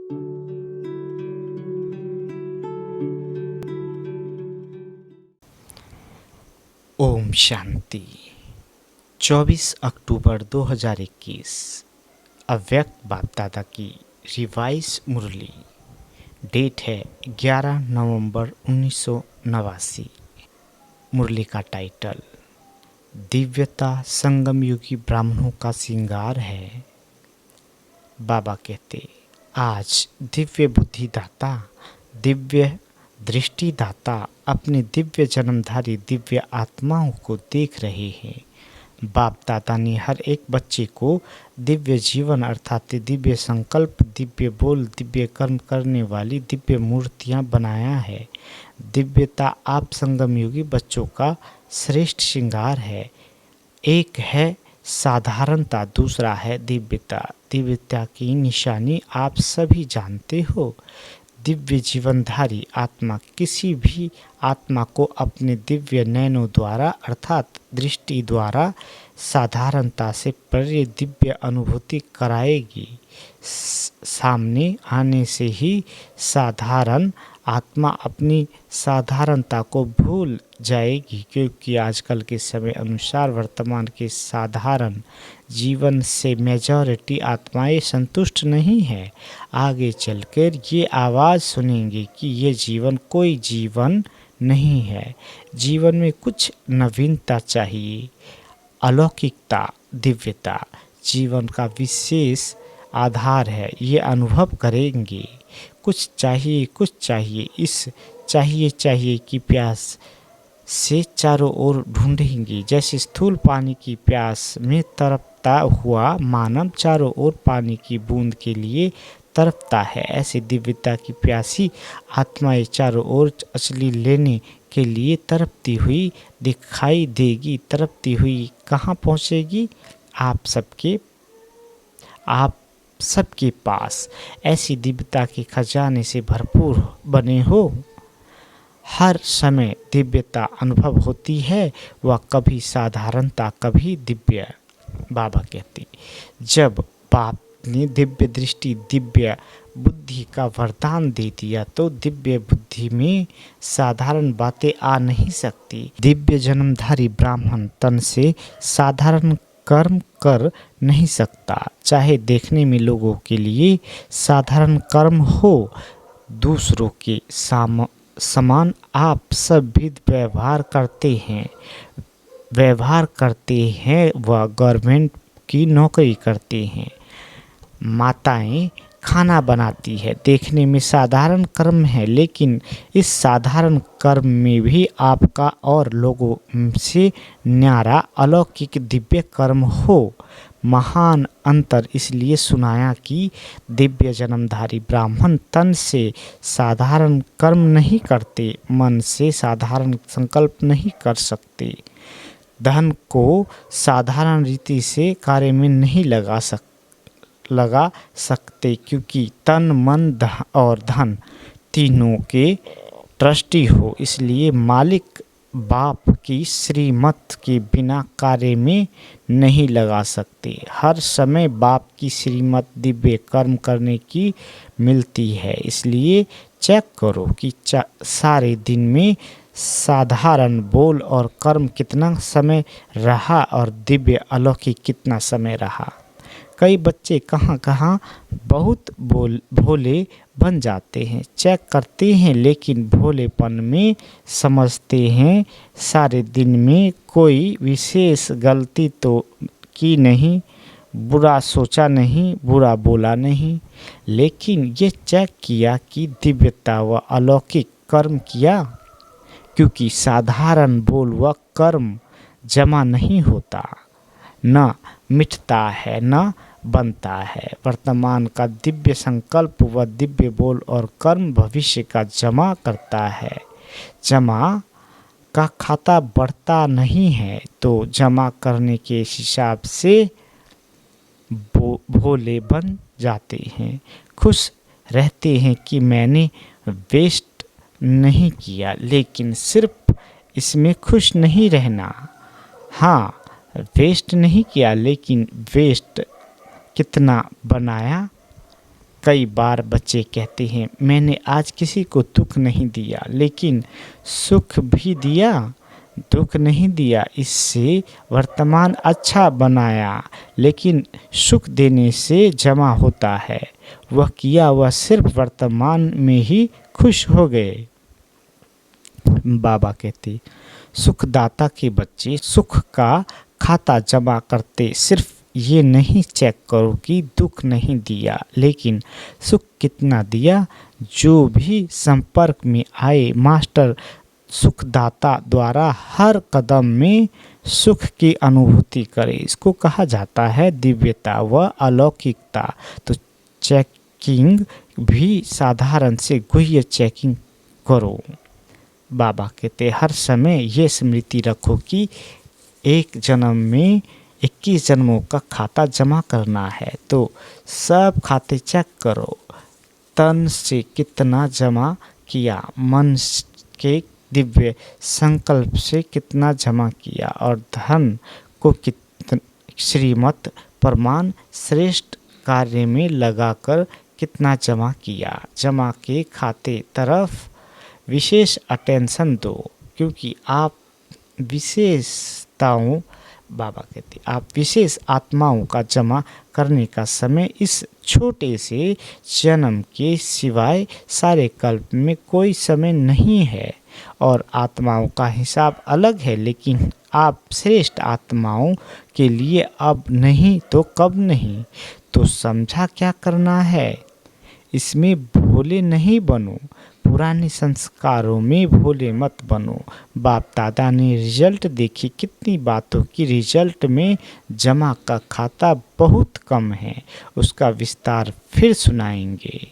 ओम शांति। 24 अक्टूबर 2021 अव्यक्त बाप दादा की रिवाइज मुरली। डेट है 11 नवंबर 1989। मुरली का टाइटल दिव्यता संगम युगी ब्राह्मणों का श्रृंगार है। बाबा कहते, आज दिव्य बुद्धि दाता, दिव्य दृष्टि दाता अपने दिव्य जन्मधारी दिव्य आत्माओं को देख रहे हैं। बाप दादा ने हर एक बच्चे को दिव्य जीवन अर्थात दिव्य संकल्प, दिव्य बोल, दिव्य कर्म करने वाली दिव्य मूर्तियां बनाया है। दिव्यता आप संगम युगी बच्चों का श्रेष्ठ श्रृंगार है। एक है साधारणता, दूसरा है दिव्यता। दिव्यता की निशानी आप सभी जानते हो। दिव्य जीवनधारी आत्मा किसी भी आत्मा को अपने दिव्य नयनों द्वारा अर्थात दृष्टि द्वारा साधारणता से परे दिव्य अनुभूति कराएगी। सामने आने से ही साधारण आत्मा अपनी साधारणता को भूल जाएगी, क्योंकि आजकल के समय अनुसार वर्तमान के साधारण जीवन से मेजॉरिटी आत्माएं संतुष्ट नहीं है। आगे चलकर ये आवाज़ सुनेंगे कि ये जीवन कोई जीवन नहीं है। जीवन में कुछ नवीनता चाहिए, अलौकिकता, दिव्यता जीवन का विशेष आधार है। ये अनुभव करेंगे। कुछ चाहिए, कुछ चाहिए, इस चाहिए की प्यास से चारों ओर ढूंढेंगे। जैसे स्थूल पानी की प्यास में तड़पता हुआ मानव चारों ओर पानी की बूंद के लिए तड़पता है, ऐसे दिव्यता की प्यासी आत्माएं चारों ओर असली लेने के लिए तड़पती हुई दिखाई देगी। तड़पती हुई कहाँ पहुँचेगी? आप सबके पास। ऐसी दिव्यता के खजाने से भरपूर बने हो। हर समय दिव्यता अनुभव होती है, वह कभी साधारणता, कभी दिव्य। बाबा कहते, जब बाप ने दिव्य दृष्टि, दिव्य बुद्धि का वरदान दे दिया तो दिव्य बुद्धि में साधारण बातें आ नहीं सकती। दिव्य जन्मधारी ब्राह्मण तन से साधारण कर्म कर नहीं सकता। चाहे देखने में लोगों के लिए साधारण कर्म हो, दूसरों के समान आप सब भी व्यवहार करते हैं व गवर्नमेंट की नौकरी करते हैं। माताएं खाना बनाती है, देखने में साधारण कर्म है, लेकिन इस साधारण कर्म में भी आपका और लोगों से न्यारा अलौकिक दिव्य कर्म हो। महान अंतर इसलिए सुनाया कि दिव्य जन्मधारी ब्राह्मण तन से साधारण कर्म नहीं करते, मन से साधारण संकल्प नहीं कर सकते, धन को साधारण रीति से कार्य में नहीं लगा सकते, क्योंकि तन, मन और धन तीनों के ट्रस्टी हो। इसलिए मालिक बाप की श्रीमत के बिना कार्य में नहीं लगा सकते। हर समय बाप की श्रीमत दिव्य कर्म करने की मिलती है। इसलिए चेक करो कि सारे दिन में साधारण बोल और कर्म कितना समय रहा और दिव्य अलौकिक कितना समय रहा। कई बच्चे कहाँ बहुत भोले बन जाते हैं, चेक करते हैं, लेकिन भोलेपन में समझते हैं सारे दिन में कोई विशेष गलती तो की नहीं, बुरा सोचा नहीं, बुरा बोला नहीं, लेकिन ये चेक किया कि दिव्यता व अलौकिक कर्म किया, क्योंकि साधारण बोल व कर्म जमा नहीं होता, न मिटता है, न बनता है। वर्तमान का दिव्य संकल्प व दिव्य बोल और कर्म भविष्य का जमा करता है। जमा का खाता बढ़ता नहीं है, तो जमा करने के हिसाब से भोले बन जाते हैं। खुश रहते हैं कि मैंने वेस्ट नहीं किया, लेकिन सिर्फ इसमें खुश नहीं रहना। हाँ, वेस्ट नहीं किया, लेकिन वेस्ट कितना बनाया, कई बार बच्चे कहते हैं, मैंने आज किसी को दुख नहीं दिया, लेकिन सुख भी दिया, दुख नहीं दिया। इससे वर्तमान अच्छा बनाया, लेकिन सुख देने से जमा होता है। वह किया वह सिर्फ वर्तमान में ही खुश हो गए। बाबा कहते, सुखदाता के बच्चे सुख का खाता जमा करते। सिर्फ ये नहीं चेक करो कि दुख नहीं दिया, लेकिन सुख कितना दिया। जो भी संपर्क में आए, मास्टर सुखदाता द्वारा हर कदम में सुख की अनुभूति करे। इसको कहा जाता है दिव्यता व अलौकिकता। तो चेकिंग भी साधारण से गुह्य चेकिंग करो। बाबा कहते, हर समय ये स्मृति रखो कि एक जन्म में 21 जन्मों का खाता जमा करना है। तो सब खाते चेक करो। तन से कितना जमा किया, मन के दिव्य संकल्प से कितना जमा किया, और धन को कितना श्रीमत प्रमाण श्रेष्ठ कार्य में लगाकर कितना जमा किया। जमा के खाते तरफ विशेष अटेंशन दो, क्योंकि आप विशेषताओं, बाबा कहते, आप विशेष आत्माओं का जमा करने का समय इस छोटे से जन्म के सिवाय सारे कल्प में कोई समय नहीं है। और आत्माओं का हिसाब अलग है, लेकिन आप श्रेष्ठ आत्माओं के लिए अब नहीं तो कब नहीं। तो समझा क्या करना है। इसमें भोले नहीं बनो, पुराने संस्कारों में भोले मत बनो। बाप दादा ने रिजल्ट देखी, कितनी बातों की रिजल्ट में जमा का खाता बहुत कम है। उसका विस्तार फिर सुनाएंगे।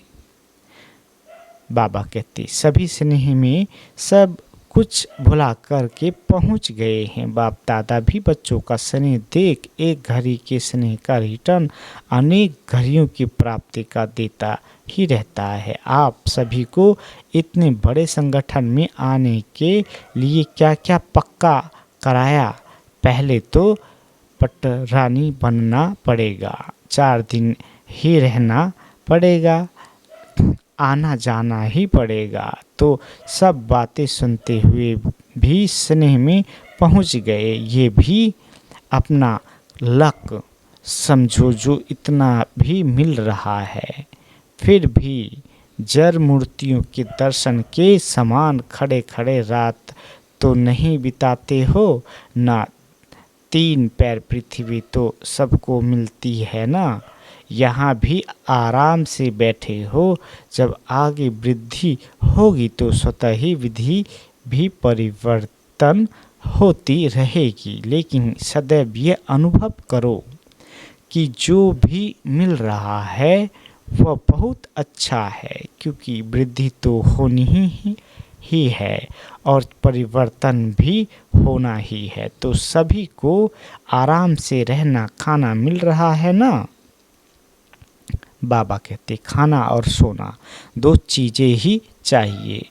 बाबा कहते, सभी स्नेह में सब कुछ भुला करके पहुंच गए हैं। बाप दादा भी बच्चों का स्नेह देख एक घड़ी के स्नेह का रिटर्न अनेक घड़ियों की प्राप्ति का देता ही रहता है। आप सभी को इतने बड़े संगठन में आने के लिए क्या क्या पक्का कराया। पहले तो पटरानी बनना पड़ेगा, 4 दिन ही रहना पड़ेगा, आना जाना ही पड़ेगा। तो सब बातें सुनते हुए भी स्नेह में पहुंच गए। ये भी अपना लक समझो जो इतना भी मिल रहा है। फिर भी जड़ मूर्तियों के दर्शन के समान खड़े खड़े रात तो नहीं बिताते हो ना। 3 पैर पृथ्वी तो सबको मिलती है ना। यहाँ भी आराम से बैठे हो। जब आगे वृद्धि होगी तो स्वतः ही विधि भी परिवर्तन होती रहेगी। लेकिन सदैव ये अनुभव करो कि जो भी मिल रहा है वह बहुत अच्छा है, क्योंकि वृद्धि तो होनी ही है और परिवर्तन भी होना ही है। तो सभी को आराम से रहना खाना मिल रहा है ना। बाबा कहते, खाना और सोना 2 चीज़ें ही चाहिए।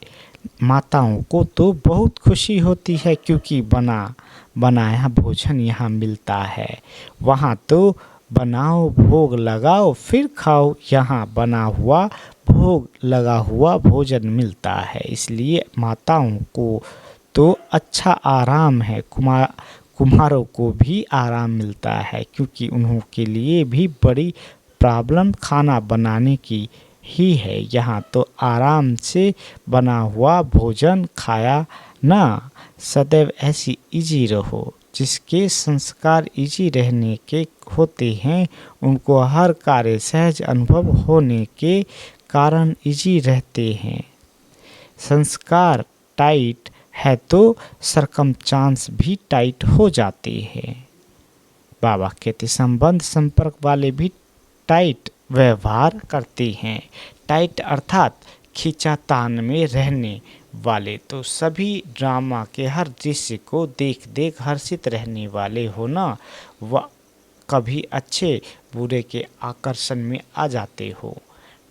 माताओं को तो बहुत खुशी होती है, क्योंकि बनाया भोजन यहाँ मिलता है। वहाँ तो बनाओ भोग लगाओ फिर खाओ, यहाँ बना हुआ भोग लगा हुआ भोजन मिलता है। इसलिए माताओं को तो अच्छा आराम है। कुम्हारों को भी आराम मिलता है, क्योंकि उन्हों के लिए भी बड़ी प्रॉब्लम खाना बनाने की ही है। यहाँ तो आराम से बना हुआ भोजन खाया ना। सदैव ऐसी इजी रहो। जिसके संस्कार इजी रहने के होते हैं, उनको हर कार्य सहज अनुभव होने के कारण इजी रहते हैं। संस्कार टाइट है तो सरकमचांस भी टाइट हो जाते हैं। बाबा कहते, संबंध संपर्क वाले भी टाइट व्यवहार करते हैं। टाइट अर्थात खींचातान में रहने वाले। तो सभी ड्रामा के हर दृश्य को देख देख हर्षित रहने वाले हो ना। वह कभी अच्छे बुरे के आकर्षण में आ जाते हो,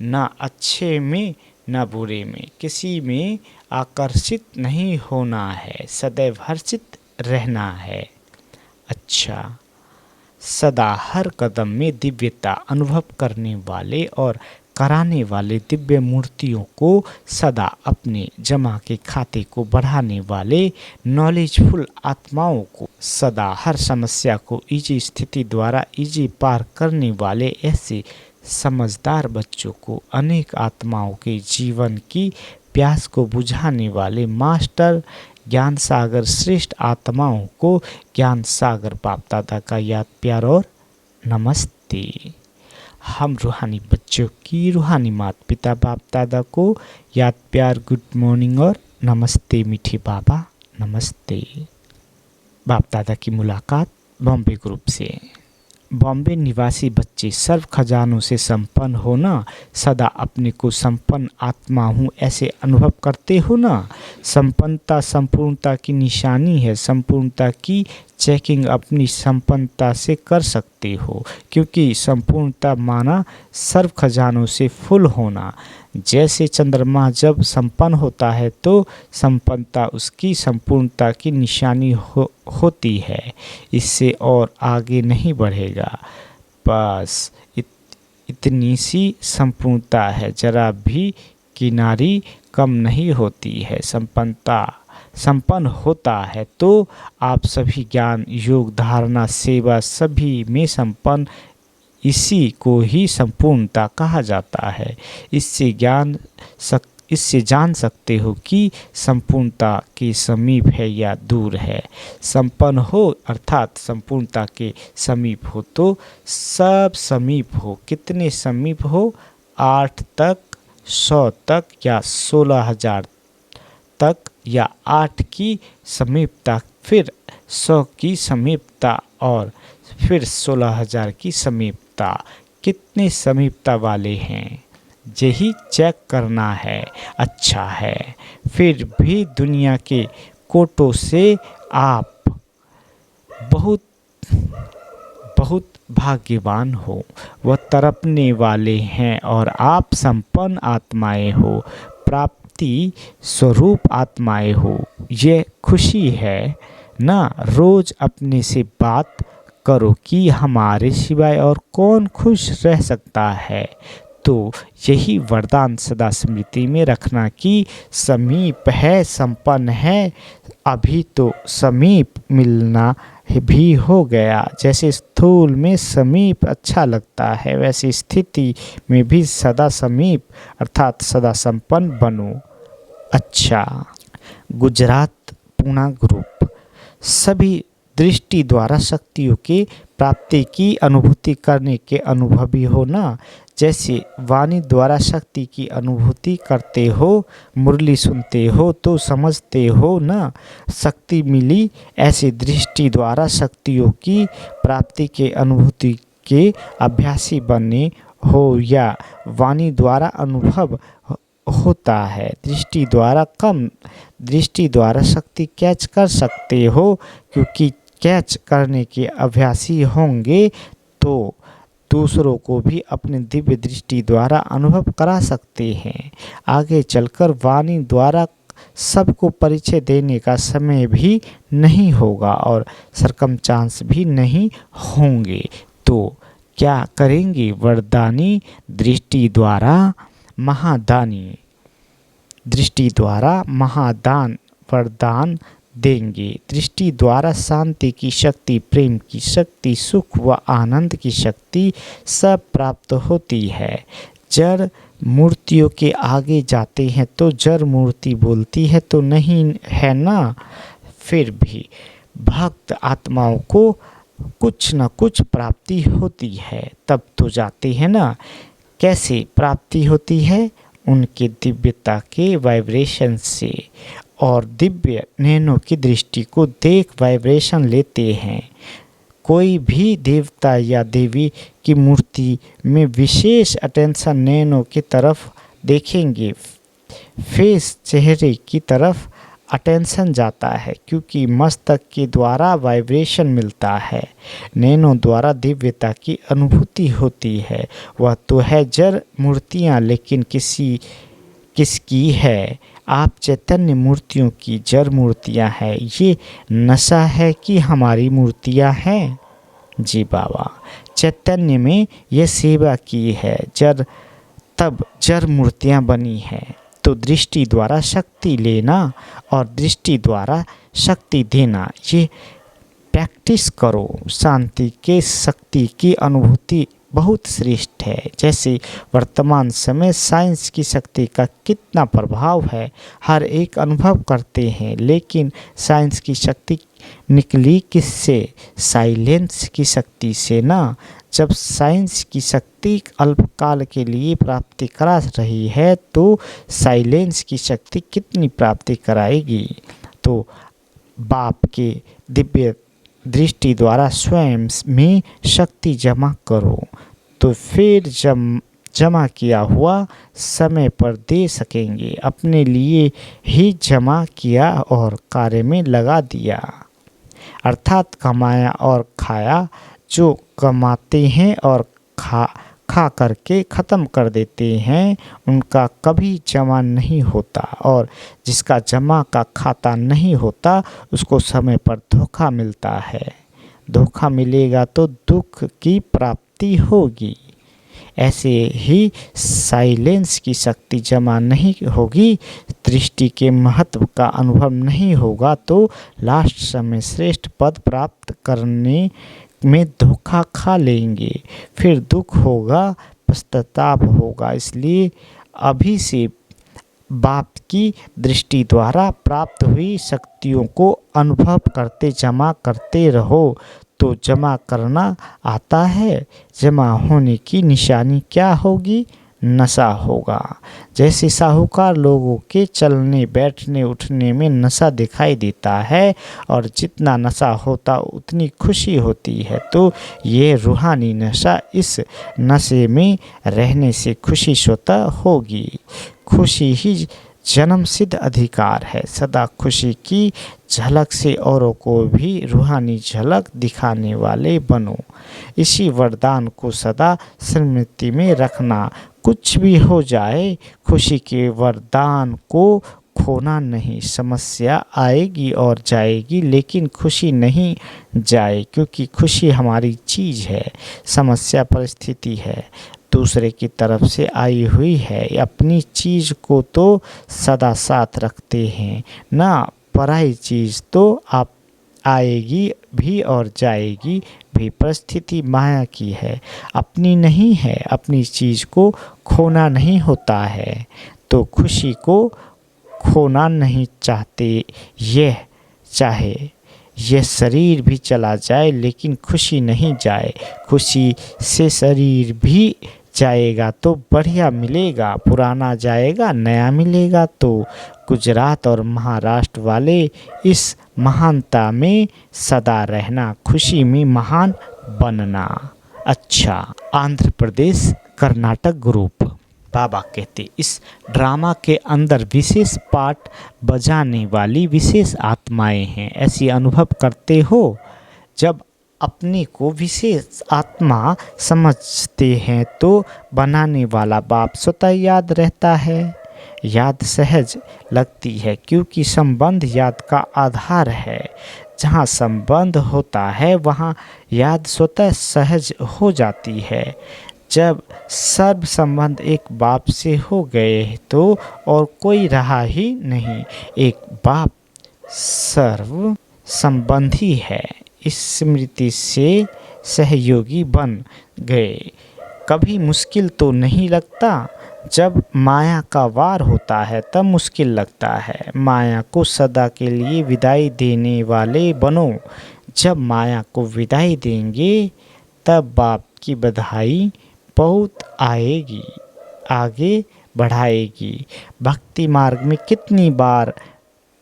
ना अच्छे में ना बुरे में। किसी में आकर्षित नहीं होना है, सदैव हर्षित रहना है। अच्छा, सदा हर कदम में दिव्यता अनुभव करने वाले और कराने वाले दिव्य मूर्तियों को सदा अपने जमा के खाते को बढ़ाने वाले नॉलेजफुल आत्माओं को सदा हर समस्या को इजी स्थिति द्वारा इजी पार करने वाले ऐसे समझदार बच्चों को अनेक आत्माओं के जीवन की प्यास को बुझाने वाले मास्टर ज्ञान सागर श्रेष्ठ आत्माओं को ज्ञान सागर बाप दादा का याद प्यार और नमस्ते। हम रूहानी बच्चों की रूहानी माता पिता बाप दादा को याद प्यार गुड मॉर्निंग और नमस्ते मीठे बाबा नमस्ते। बाप दादा की मुलाकात बॉम्बे ग्रुप से। बॉम्बे निवासी बच्चे सर्व खजानों से संपन्न हो ना, सदा अपने को संपन्न आत्मा हूँ ऐसे अनुभव करते हो ना। संपन्नता संपूर्णता की निशानी है। संपूर्णता की चेकिंग अपनी संपन्नता से कर सकते हो, क्योंकि संपूर्णता माना सर्व खजानों से फुल होना। जैसे चंद्रमा जब संपन्न होता है तो संपन्नता उसकी संपूर्णता की निशानी होती है। इससे और आगे नहीं बढ़ेगा। बस इतनी सी संपूर्णता है, जरा भी किनारी कम नहीं होती है। संपन्न होता है तो आप सभी ज्ञान योग धारणा सेवा सभी में संपन्न, इसी को ही संपूर्णता कहा जाता है। इससे जान सकते हो कि संपूर्णता के समीप है या दूर है। संपन्न हो अर्थात संपूर्णता के समीप हो तो सब समीप हो। कितने समीप हो? 8 तक, 100 तक या 16,000 तक या 8 की समीपता, फिर 100 की समीपता और फिर 16,000 की समीपता। कितने समीपता वाले हैं यही चेक करना है। अच्छा है, फिर भी दुनिया के कोटों से आप बहुत बहुत भाग्यवान हो। वह तड़पने वाले हैं और आप संपन्न आत्माएं हो, प्राप्ति स्वरूप आत्माएं हो। ये खुशी है ना। रोज अपने से बात करो कि हमारे सिवाय और कौन खुश रह सकता है। तो यही वरदान सदा स्मृति में रखना कि समीप है, संपन्न है। अभी तो समीप मिलना भी हो गया। जैसे स्थूल में समीप अच्छा लगता है, वैसे स्थिति में भी सदा समीप अर्थात सदा संपन्न बनो। अच्छा, गुजरात पूना ग्रुप। सभी दृष्टि द्वारा शक्तियों के प्राप्ति की अनुभूति करने के अनुभवी हो ना। जैसे वाणी द्वारा शक्ति की अनुभूति करते हो, मुरली सुनते हो तो समझते हो ना शक्ति मिली। ऐसे दृष्टि द्वारा शक्तियों की प्राप्ति के अनुभूति के अभ्यासी बने हो या वाणी द्वारा अनुभव होता है। दृष्टि द्वारा कम, दृष्टि द्वारा शक्ति कैच कर सकते हो, क्योंकि कैच करने के अभ्यासी होंगे तो दूसरों को भी अपने दिव्य दृष्टि द्वारा अनुभव करा सकते हैं। आगे चलकर वाणी द्वारा सबको परिचय देने का समय भी नहीं होगा और सरकमचांस भी नहीं होंगे। तो क्या करेंगे? वरदानी दृष्टि द्वारा महादानी, दृष्टि द्वारा महादान वरदान देंगे। दृष्टि द्वारा शांति की शक्ति, प्रेम की शक्ति, सुख व आनंद की शक्ति सब प्राप्त होती है। जड़ मूर्तियों के आगे जाते हैं तो जड़ मूर्ति बोलती है तो नहीं है ना। फिर भी भक्त आत्माओं को कुछ न कुछ प्राप्ति होती है, तब तो जाते हैं ना। कैसे प्राप्ति होती है? उनके दिव्यता के वाइब्रेशन से और दिव्य नैनों की दृष्टि को देख वाइब्रेशन लेते हैं। कोई भी देवता या देवी की मूर्ति में विशेष अटेंशन नैनों की तरफ देखेंगे, फेस चेहरे की तरफ अटेंशन जाता है, क्योंकि मस्तक के द्वारा वाइब्रेशन मिलता है। नैनों द्वारा दिव्यता की अनुभूति होती है। वह तो है जड़ मूर्तियाँ, लेकिन किसकी है? आप चैतन्य मूर्तियों की जड़ मूर्तियाँ हैं। ये नशा है कि हमारी मूर्तियाँ हैं? जी बाबा, चैतन्य में यह सेवा की है। जड़ तब जड़ मूर्तियाँ बनी हैं। तो दृष्टि द्वारा शक्ति लेना और दृष्टि द्वारा शक्ति देना, ये प्रैक्टिस करो। शांति के शक्ति की अनुभूति बहुत श्रेष्ठ है। जैसे वर्तमान समय साइंस की शक्ति का कितना प्रभाव है, हर एक अनुभव करते हैं, लेकिन साइंस की शक्ति निकली किससे? साइलेंस की शक्ति से ना। जब साइंस की शक्ति अल्पकाल के लिए प्राप्ति करा रही है तो साइलेंस की शक्ति कितनी प्राप्ति कराएगी? तो बाप के दिव्य दृष्टि द्वारा स्वयं में शक्ति जमा करो, तो फिर जमा किया हुआ समय पर दे सकेंगे। अपने लिए ही जमा किया और कार्य में लगा दिया, अर्थात कमाया और खाया। जो कमाते हैं और खा करके ख़त्म कर देते हैं, उनका कभी जमा नहीं होता, और जिसका जमा का खाता नहीं होता उसको समय पर धोखा मिलता है। धोखा मिलेगा तो दुख की प्राप्ति होगी। ऐसे ही साइलेंस की शक्ति जमा नहीं होगी, दृष्टि के महत्व का अनुभव नहीं होगा, तो लास्ट समय श्रेष्ठ पद प्राप्त करने में धोखा खा लेंगे। फिर दुख होगा, पश्चाताप होगा। इसलिए अभी से बाप की दृष्टि द्वारा प्राप्त हुई शक्तियों को अनुभव करते जमा करते रहो। तो जमा करना आता है, जमा होने की निशानी क्या होगी? नशा होगा। जैसे साहूकार लोगों के चलने बैठने उठने में नशा दिखाई देता है, और जितना नशा होता उतनी खुशी होती है, तो ये रूहानी नशा, इस नशे में रहने से खुशी स्वतः होगी। खुशी ही जन्म सिद्ध अधिकार है। सदा खुशी की झलक से औरों को भी रूहानी झलक दिखाने वाले बनो। इसी वरदान को सदा स्मृति में रखना। कुछ भी हो जाए, खुशी के वरदान को खोना नहीं। समस्या आएगी और जाएगी, लेकिन खुशी नहीं जाए, क्योंकि खुशी हमारी चीज़ है, समस्या परिस्थिति है, दूसरे की तरफ से आई हुई है। अपनी चीज़ को तो सदा साथ रखते हैं ना, पराई चीज़ तो आप आएगी भी और जाएगी भी। परिस्थिति माया की है, अपनी नहीं है। अपनी चीज़ को खोना नहीं होता है, तो खुशी को खोना नहीं चाहते। यह चाहे यह शरीर भी चला जाए, लेकिन खुशी नहीं जाए। खुशी से शरीर भी जाएगा तो बढ़िया मिलेगा, पुराना जाएगा नया मिलेगा। तो गुजरात और महाराष्ट्र वाले इस महानता में सदा रहना, खुशी में महान बनना। अच्छा, आंध्र प्रदेश कर्नाटक ग्रुप। बाबा कहते, इस ड्रामा के अंदर विशेष पार्ट बजाने वाली विशेष आत्माएं हैं। ऐसी अनुभव करते हो? जब अपने को विशेष आत्मा समझते हैं तो बनाने वाला बाप स्वतः याद रहता है। याद सहज लगती है, क्योंकि संबंध याद का आधार है। जहाँ संबंध होता है वहाँ याद स्वतः सहज हो जाती है। जब सर्व संबंध एक बाप से हो गए तो और कोई रहा ही नहीं। एक बाप सर्व संबंधी है। इस स्मृति से सहयोगी बन गए। कभी मुश्किल तो नहीं लगता। जब माया का वार होता है तब मुश्किल लगता है। माया को सदा के लिए विदाई देने वाले बनो। जब माया को विदाई देंगे तब बाप की बधाई बहुत आएगी, आगे बढ़ाएगी। भक्ति मार्ग में कितनी बार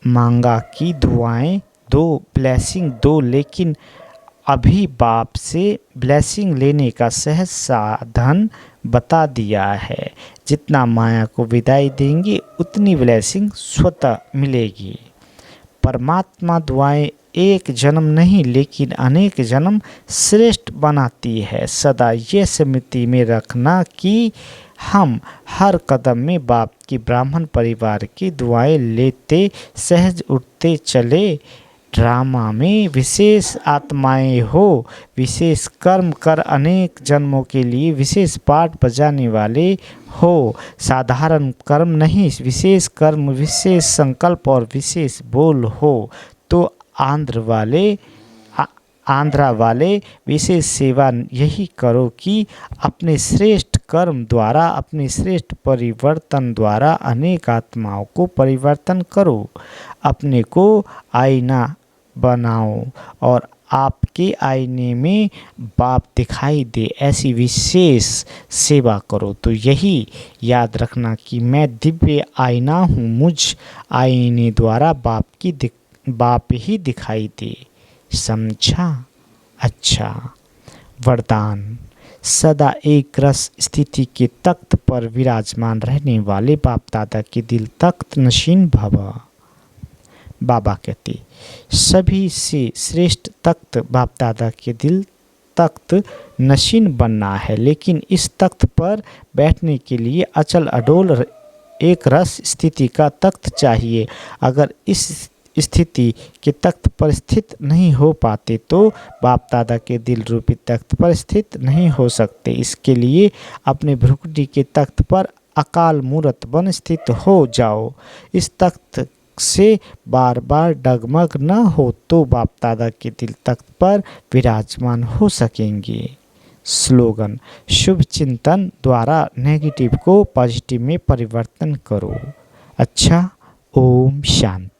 मांगा कि दुआएं दो, ब्लेसिंग दो, लेकिन अभी बाप से ब्लेसिंग लेने का सहज साधन बता दिया है। जितना माया को विदाई देंगे उतनी ब्लेसिंग स्वतः मिलेगी। परमात्मा दुआएं एक जन्म नहीं लेकिन अनेक जन्म श्रेष्ठ बनाती है। सदा ये स्मृति में रखना कि हम हर कदम में बाप की ब्राह्मण परिवार की दुआएं लेते सहज उठते चले। ड्रामा में विशेष आत्माएं हो, विशेष कर्म कर अनेक जन्मों के लिए विशेष पाठ बजाने वाले हो, साधारण कर्म नहीं, विशेष कर्म, विशेष संकल्प और विशेष बोल हो। तो आ- आंध्रा वाले विशेष सेवा यही करो कि अपने श्रेष्ठ कर्म द्वारा, अपने श्रेष्ठ परिवर्तन द्वारा अनेक आत्माओं को परिवर्तन करो। अपने को आईना बनाओ और आपके आईने में बाप दिखाई दे, ऐसी विशेष सेवा करो। तो यही याद रखना कि मैं दिव्य आईना हूँ, मुझ आईने द्वारा बाप ही दिखाई दे। समझा? अच्छा। वरदान। सदा एक रस स्थिति के तख्त पर विराजमान रहने वाले बाप दादा के दिल तख्त नशीन भव। बाबा कहते सभी से श्रेष्ठ तख्त बाप दादा के दिल तख्त नशीन बनना है, लेकिन इस तख्त पर बैठने के लिए अचल अडोल एक रस स्थिति का तख्त चाहिए। अगर इस स्थिति के तख्त पर स्थित नहीं हो पाते तो बाप दादा के दिल रूपी तख्त पर स्थित नहीं हो सकते। इसके लिए अपने भ्रुकुटी के तख्त पर अकाल मूर्त बन स्थित हो जाओ। इस तख्त से बार बार डगमग न हो तो बाप दादा के दिल तख्त पर विराजमान हो सकेंगे। स्लोगन। शुभ चिंतन द्वारा नेगेटिव को पॉजिटिव में परिवर्तन करो। अच्छा। ओम शांति।